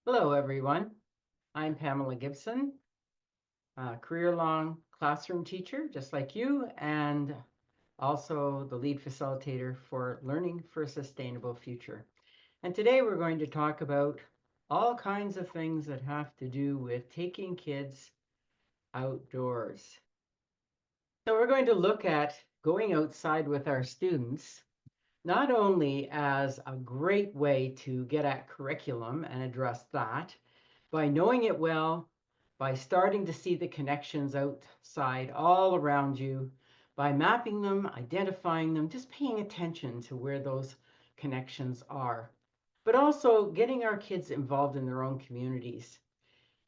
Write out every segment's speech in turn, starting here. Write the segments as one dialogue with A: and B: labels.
A: Hello, everyone. I'm Pamela Gibson, a career-long classroom teacher, just like you, and also the lead facilitator for Learning for a Sustainable Future. And today we're going to talk about all kinds of things that have to do with taking kids outdoors. So we're going to look at going outside with our students, not only as a great way to get at curriculum and address that, by knowing it well, by starting to see the connections outside all around you, by mapping them, identifying them, just paying attention to where those connections are, but also getting our kids involved in their own communities.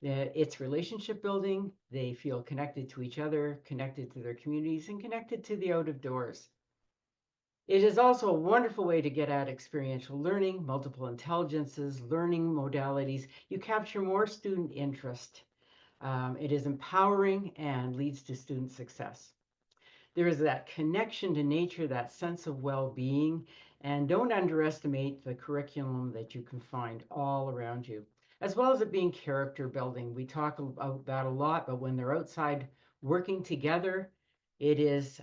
A: It's relationship building. They feel connected to each other, connected to their communities, and connected to the out of doors. It is also a wonderful way to get at experiential learning, multiple intelligences, learning modalities. You capture more student interest. It is empowering and leads to student success. There is that connection to nature, that sense of well-being, and don't underestimate the curriculum that you can find all around you, as well as it being character building. We talk about that a lot, but when they're outside working together, it is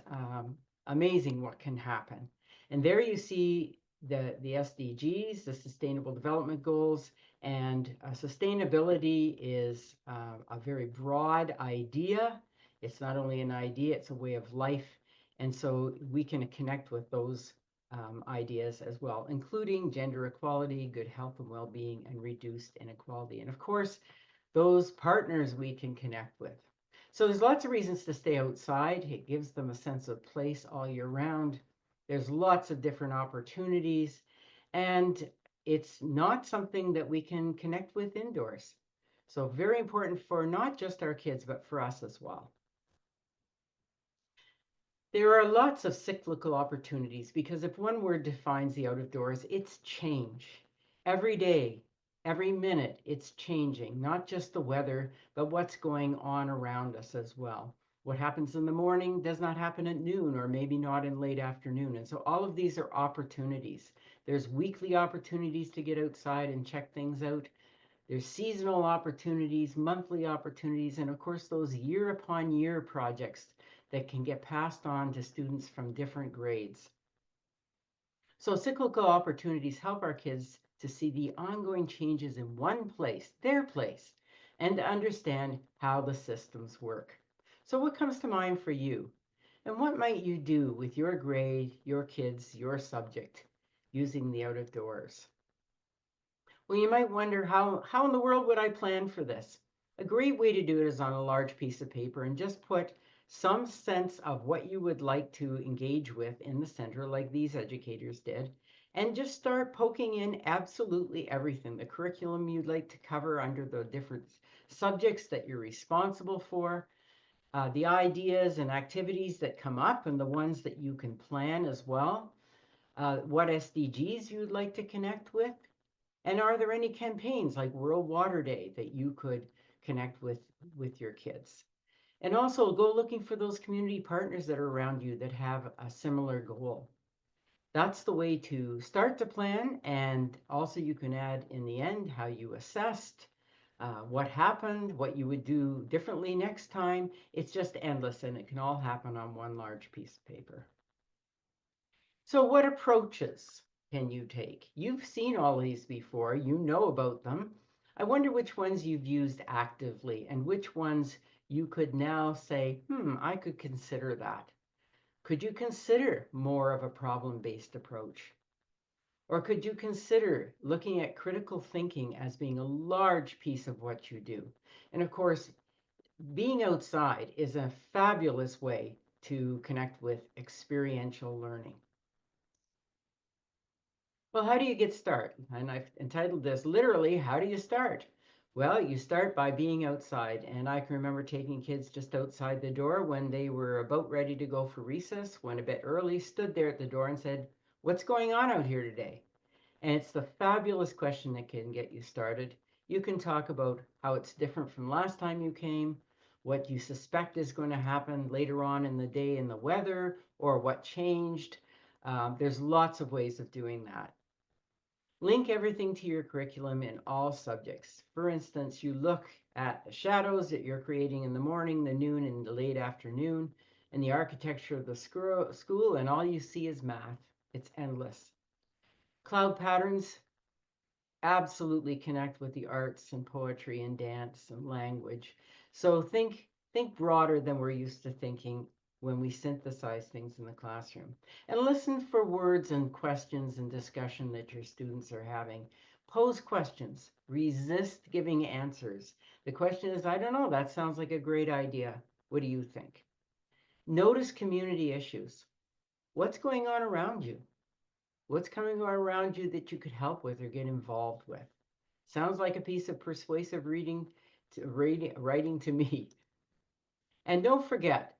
A: amazing what can happen. And there you see the SDGs, the Sustainable Development Goals, and sustainability is a very broad idea. It's not only an idea, it's a way of life. And so we can connect with those ideas as well, including gender equality, good health and well-being, and reduced inequality. And of course, those partners we can connect with. So there's lots of reasons to stay outside. It gives them a sense of place all year round. There's lots of different opportunities, and it's not something that we can connect with indoors. So very important for not just our kids, but for us as well. There are lots of cyclical opportunities because if one word defines the out of doors, it's change. Every day, every minute, it's changing, not just the weather, but what's going on around us as well. What happens in the morning does not happen at noon or maybe not in late afternoon. And so all of these are opportunities. There's weekly opportunities to get outside and check things out. There's seasonal opportunities, monthly opportunities, and of course those year upon year projects that can get passed on to students from different grades. So cyclical opportunities help our kids to see the ongoing changes in one place, their place, and to understand how the systems work. So what comes to mind for you? And what might you do with your grade, your kids, your subject, using the out of doors? Well, you might wonder how in the world would I plan for this? A great way to do it is on a large piece of paper and just put some sense of what you would like to engage with in the center, like these educators did, and just start poking in absolutely everything, the curriculum you'd like to cover under the different subjects that you're responsible for, the ideas and activities that come up and the ones that you can plan as well, what SDGs you'd like to connect with, and are there any campaigns like World Water Day that you could connect with your kids? And also go looking for those community partners that are around you that have a similar goal. That's the way to start to plan. And also you can add in the end how you assessed, what happened, what you would do differently next time. It's just endless and it can all happen on one large piece of paper. So what approaches can you take? You've seen all these before, you know about them. I wonder which ones you've used actively and which ones you could now say, I could consider that. Could you consider more of a problem-based approach? Or could you consider looking at critical thinking as being a large piece of what you do? And of course, being outside is a fabulous way to connect with experiential learning. Well, how do you get started? And I've entitled this literally, How Do You Start? Well, you start by being outside. And I can remember taking kids just outside the door when they were about ready to go for recess, went a bit early, stood there at the door and said, "What's going on out here today?" And it's the fabulous question that can get you started. You can talk about how it's different from last time you came, what you suspect is going to happen later on in the day in the weather, or what changed. There's lots of ways of doing that. Link everything to your curriculum in all subjects. For instance, you look at the shadows that you're creating in the morning, the noon, and the late afternoon, and the architecture of the school, and all you see is math. It's endless. Cloud patterns absolutely connect with the arts and poetry and dance and language. So think broader than we're used to thinking when we synthesize things in the classroom. And listen for words and questions and discussion that your students are having. Pose questions. Resist giving answers. The question is, I don't know, that sounds like a great idea. What do you think? Notice community issues. What's going on around you? What's coming on around you that you could help with or get involved with? Sounds like a piece of persuasive writing to me. And don't forget,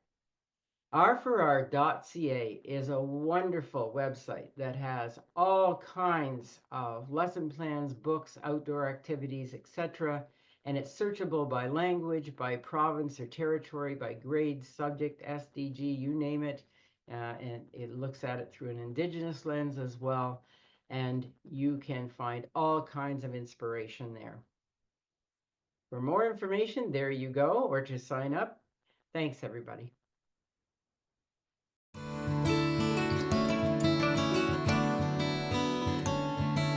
A: r4r.ca is a wonderful website that has all kinds of lesson plans, books, outdoor activities, etc. And it's searchable by language, by province or territory, by grade, subject, SDG, you name it. And it looks at it through an Indigenous lens as well. And you can find all kinds of inspiration there. For more information, there you go, or to sign up. Thanks, everybody.